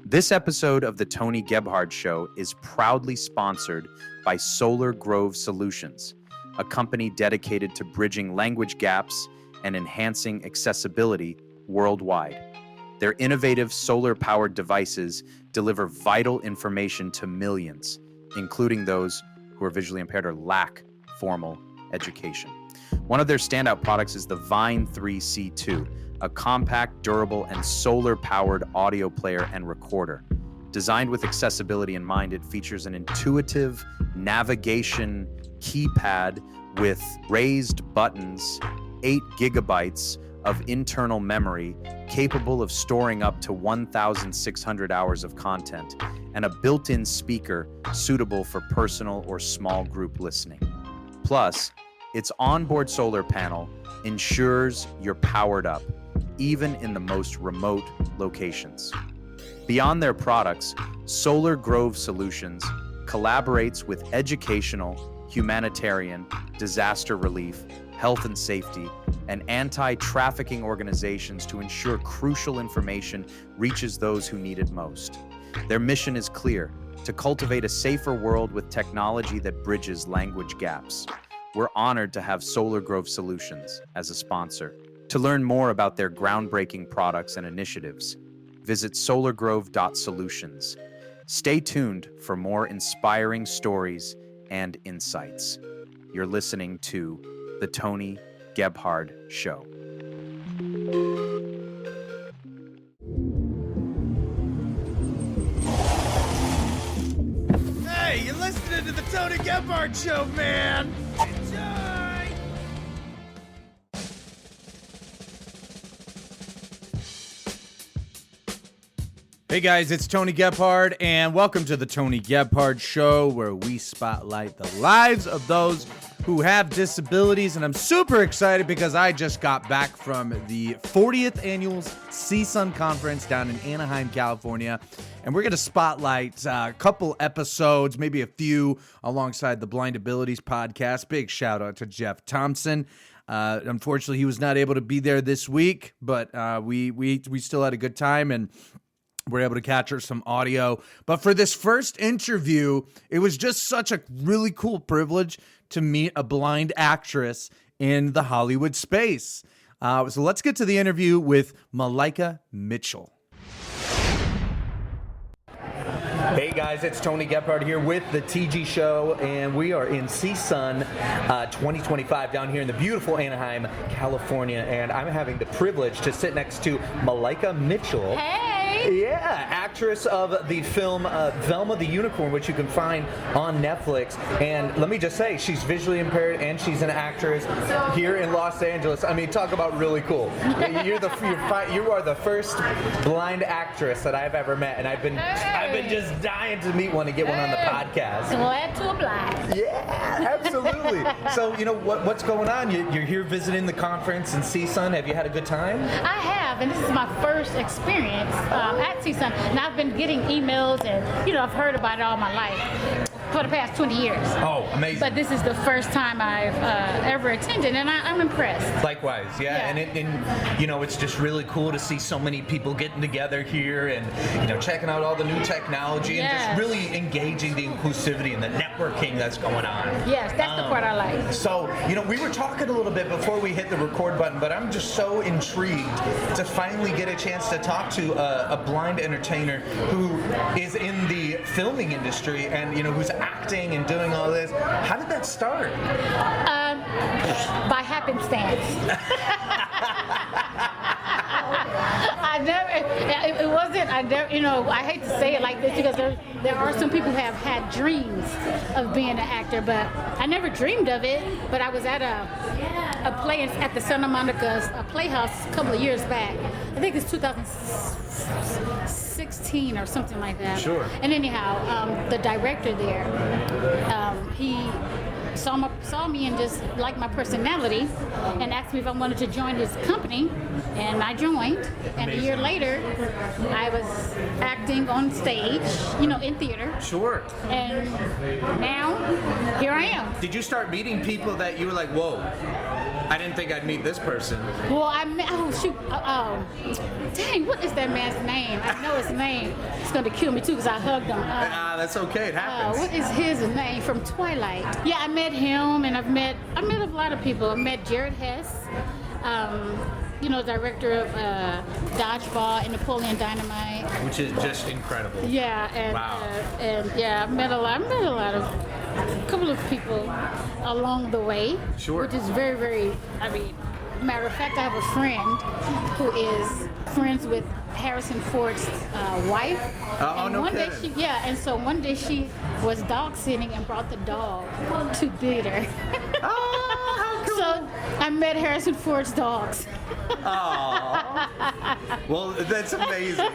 This episode of the Tony Gebhard Show is proudly sponsored by Solar Grove Solutions, a company dedicated to bridging language gaps and enhancing accessibility worldwide. Their innovative solar-powered devices deliver vital information to millions, including those who are visually impaired or lack formal education. One of their standout products is the Vine 3C2, a compact, durable, and solar-powered audio player and recorder. Designed with accessibility in mind, it features an intuitive navigation keypad with raised buttons, 8 gigabytes of internal memory, capable of storing up to 1,600 hours of content, and a built-in speaker suitable for personal or small group listening. Plus, its onboard solar panel ensures you're powered up, even in the most remote locations. Beyond their products, Solar Grove Solutions collaborates with educational, humanitarian, disaster relief, health and safety, and anti-trafficking organizations to ensure crucial information reaches those who need it most. Their mission is clear: to cultivate a safer world with technology that bridges language gaps. We're honored to have Solar Grove Solutions as a sponsor. To learn more about their groundbreaking products and initiatives, visit solargrove.solutions. Stay tuned for more inspiring stories and insights. You're listening to The Tony Gebhard Show. Hey, you're listening to The Tony Gebhard Show, man! Enjoy! Hey guys, it's Tony Gebhard, and welcome to The Tony Gebhard Show, where we spotlight the lives of those who have disabilities. And I'm super excited because I just got back from the 40th annual CSUN conference down in Anaheim, California. And we're going to spotlight a couple episodes, maybe a few, alongside the Blind Abilities podcast. Big shout out to Jeff Thompson. Unfortunately, he was not able to be there this week, but we still had a good time, and we're able to capture some audio. But for this first interview, it was just such a really cool privilege to meet a blind actress in the Hollywood space. So let's get to the interview with Maliaka Mitchell. Hey guys, it's Tony Gebhard here with the TG Show, and we are in CSUN 2025 down here in the beautiful Anaheim, California, and I'm having the privilege to sit next to Maliaka Mitchell. Hey! Yeah, actress of the film Velma the Unicorn, which you can find on Netflix. And let me just say, she's visually impaired and she's an actress here in Los Angeles. I mean, talk about really cool. You are the first blind actress that I've ever met, and I've been just dying to meet one and get one on the podcast. Glad to oblige. Yeah, absolutely. So, you know, what's going on? You're here visiting the conference in CSUN. Have you had a good time? I have, and this is my first experience at CSUN. And I've been getting emails, and, you know, I've heard about it all my life for the past 20 years. Oh, amazing. But this is the first time I've ever attended, and I'm impressed. Likewise, yeah. And you know, it's just really cool to see so many people getting together here and, you know, checking out all the new technology and just really engaging the inclusivity and the networking that's going on. Yes, that's the part I like. So, you know, we were talking a little bit before we hit the record button, but I'm just so intrigued to finally get a chance to talk to a blind entertainer who is in the filming industry and, you know, who's acting and doing all this. How did that start? By happenstance. I hate to say it like this because there are some people who have had dreams of being an actor, but I never dreamed of it. But I was at a play at the Santa Monica Playhouse a couple of years back. I think it's 2016 or something like that. Sure. And anyhow, the director there, he saw me and just liked my personality and asked me if I wanted to join his company, and I joined. And a year later, I was acting on stage, you know, in theater. Sure. And now, here I am. Did you start meeting people that you were like, whoa, I didn't think I'd meet this person. Well, I met, oh shoot, dang, what is that man's name? I know his name. It's gonna kill me too because I hugged him. That's okay. It happens. What is his name from Twilight? Yeah, I met him, and I met a lot of people. I met Jared Hess, director of Dodgeball and Napoleon Dynamite, Which is just incredible. Yeah, and Wow. I met a lot of a couple of people along the way. Sure. Which is very, very. I mean, matter of fact, I have a friend who is friends with Harrison Ford's wife. Oh, and no one day kidding. so one day she was dog sitting and brought the dog to dinner. Oh, how cool. So I met Harrison Ford's dogs. Oh. Well, that's amazing.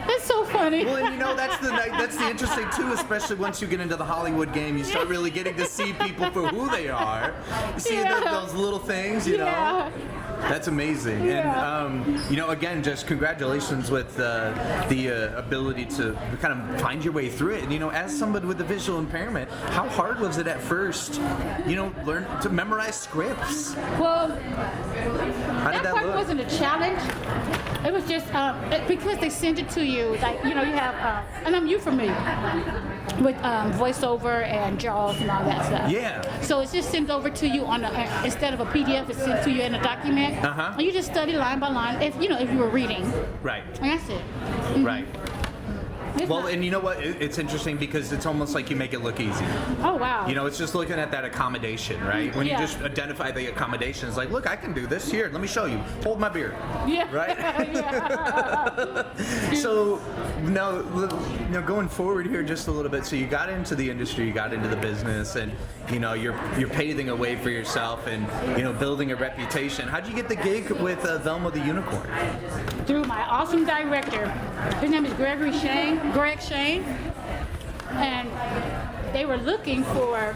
That's so funny. Well, and that's the interesting too, especially once you get into the Hollywood game, you start really getting to see people for who they are. You see those little things, you know. That's amazing. Yeah. And again, just congratulations with the ability to kind of find your way through it. And as somebody with a visual impairment, how hard was it at first? Learn to memorize scripts. Well, How did that part look? wasn't a challenge. It was just because they send it to you, like you have, and I'm familiar with voiceover and JAWS and all that stuff. Yeah. So it's just sent over to you on instead of a PDF, it's sent to you in a document. Uh-huh. And you just study line by line. If you were reading. Right. And that's it. Mhm. Right. It's Well, not- and you know what? It's interesting because it's almost like you make it look easy. Oh wow. It's just looking at that accommodation, right? When you Yeah. just identify the accommodation, it's like, look, I can do this. Here, let me show you. Hold my beer. Yeah. Right? Yeah. So now, going forward here just a little bit. So you got into the industry, you got into the business, and you're paving a way for yourself, and building a reputation. How'd you get the gig with Velma the Unicorn? Through my awesome director. His name is Greg Shane, and they were looking for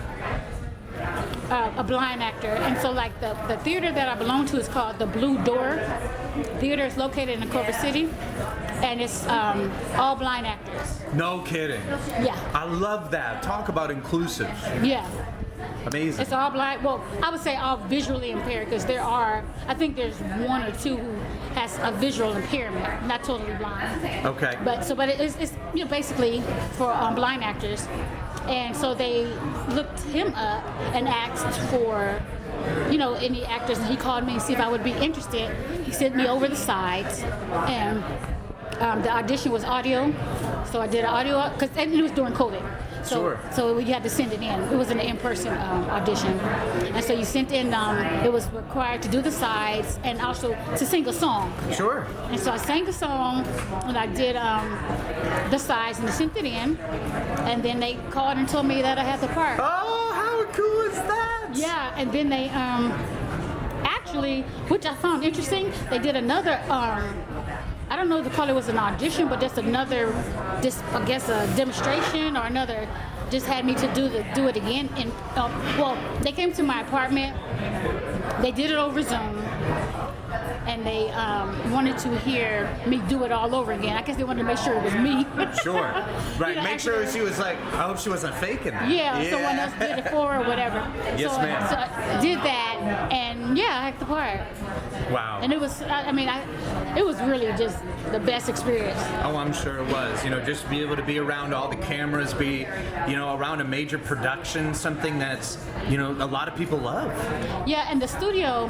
a blind actor, and so like the theater that I belong to is called the Blue Door Theater. It's located in Culver City, and it's all blind actors. No kidding. Yeah, I love that. Talk about inclusive. yeah. Amazing. It's all blind. Well, I would say all visually impaired because I think there's one or two who has a visual impairment, not totally blind. Okay. But it's basically for blind actors, and so they looked him up and asked for any actors, and he called me and see if I would be interested. He sent me over the sides, and the audition was audio, so I did an audio because it was during COVID. So you had to send it in. It was an in-person audition, and so you sent in. It was required to do the sides and also to sing a song. Sure. And so I sang a song, and I did the sides, and they sent it in, and then they called and told me that I had the part. Oh, how cool is that? Yeah, and then they actually, which I found interesting, they did another. I don't know if they call it was an audition, but just another, I guess a demonstration or another. Just had me to do it again. And they came to my apartment. They did it over Zoom, and they wanted to hear me do it all over again. I guess they wanted to make sure it was me. Sure. Right. Make sure actually- she was like, I hope she wasn't faking that. Yeah, someone else did it for her or whatever. Yes, so, ma'am. So I did that, and yeah, I had the part. Wow. And it was, it was really just the best experience. Oh, I'm sure it was. Just to be able to be around all the cameras, be, around a major production, something that's, a lot of people love. Yeah, and the studio,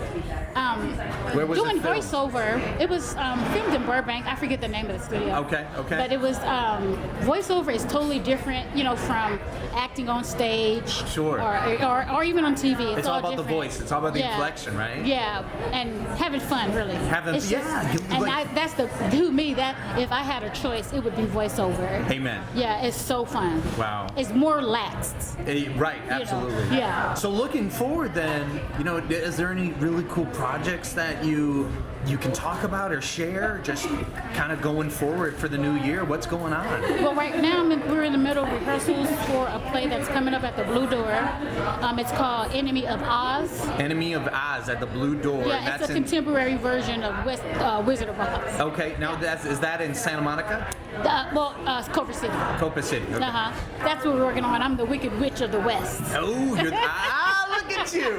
Where was doing it filmed? voiceover, it was filmed in Burbank. I forget the name of the studio. Okay. But it was, voiceover is totally different, from acting on stage. Sure. Or even on TV. It's all about the different. voice. It's all about the Yeah. inflection, right? Yeah, and having fun, really. It's That's to me, that if I had a choice, it would be voiceover. Amen. Yeah, it's so fun. Wow. It's more relaxed. Right, absolutely. Yeah. So looking forward then, is there any really cool projects that you can talk about or share, just kind of going forward for the new year? What's going on? Well, right now we're in the middle of rehearsals for a play that's coming up at the Blue Door. It's called Enemy of Oz. Enemy of Oz at the Blue Door. Yeah, it's a contemporary version of Wizard of Oz. Okay, now is that in Santa Monica? Culver City. Culver City. Okay. That's what we're working on. I'm the Wicked Witch of the West. Oh, you're look Look at you.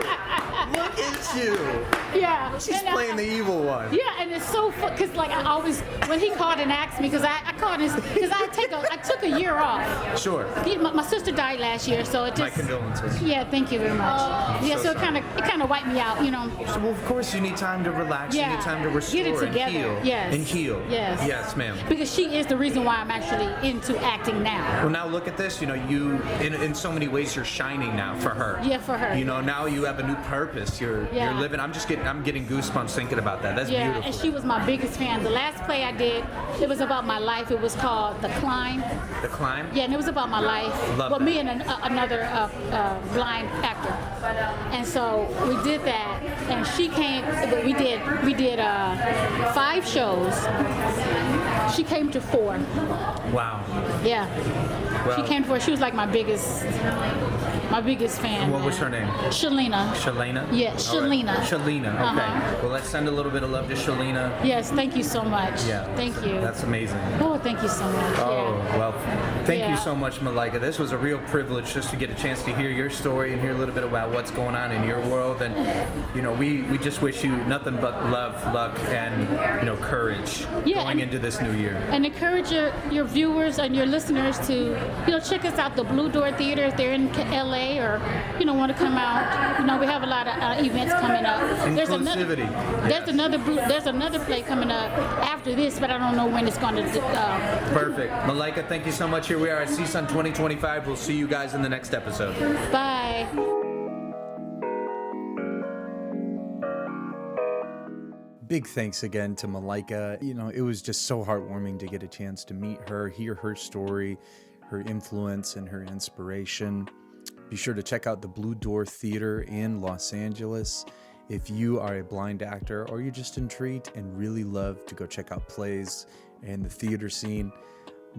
Look at you. Yeah. She's And playing the evil one. Yeah, and it's so fun because like I always when he called and asked me because I called because I took a year off. Sure. My sister died last year, so it just. My condolences. Yeah, thank you very much. Yeah, so so it kind of wiped me out, you know. So, well, of course, you need time to relax. Yeah. You need time to restore Get it together. and heal. Yes. And heal. Yes. Yes, ma'am. Because she is the reason why I'm actually into acting now. Well, now look at this. You know, you in so many ways you're shining now for her. Yeah, for her. You know, now you have a new purpose. You're living. I'm getting goosebumps thinking about that. That's beautiful. And she was my biggest fan. The last play I did, it was about my life. It was called The Climb. The Climb? Yeah, and it was about my life. Love well, that. me and another blind actor. And so we did that, and she came. We did 5 shows. She came to 4. Wow. Yeah. Well, She came to 4. She was like my biggest fan. What was her name? Shalina. Shalena? Yeah, All right. Shalina. Shalena, okay. Uh-huh. Well, let's send a little bit of love to Shalena. Yes, thank you so much. Yeah. Thank you. That's amazing. Oh, thank you so much. Oh, Yeah. well, thank you Yeah. so much, Maliaka. This was a real privilege just to get a chance to hear your story and hear a little bit about what's going on in your world. And, you know, we just wish you nothing but love, luck, and, you know, courage going into this new year. And encourage your viewers and your listeners to, you know, check us out, the Blue Door Theater, if they're in LA or, you know, want to come out. You know, we have a lot of events coming up. Inclusivity. There's another play coming up after this, but I don't know when it's going to. Perfect. Maliaka, thank you so much. Here we are at CSUN 2025. We'll see you guys in the next episode. Bye. Big thanks again to Maliaka. You know, it was just so heartwarming to get a chance to meet her, hear her story, her influence, and her inspiration. Be sure to check out the Blue Door Theater in Los Angeles if you are a blind actor or you're just intrigued and really love to go check out plays and the theater scene.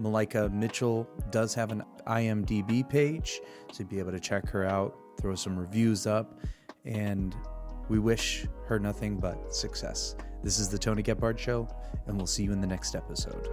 Maliaka Mitchell does have an IMDb page, so you'll be able to check her out, throw some reviews up, and we wish her nothing but success. This is the Tony Gebhard Show, and we'll see you in the next episode.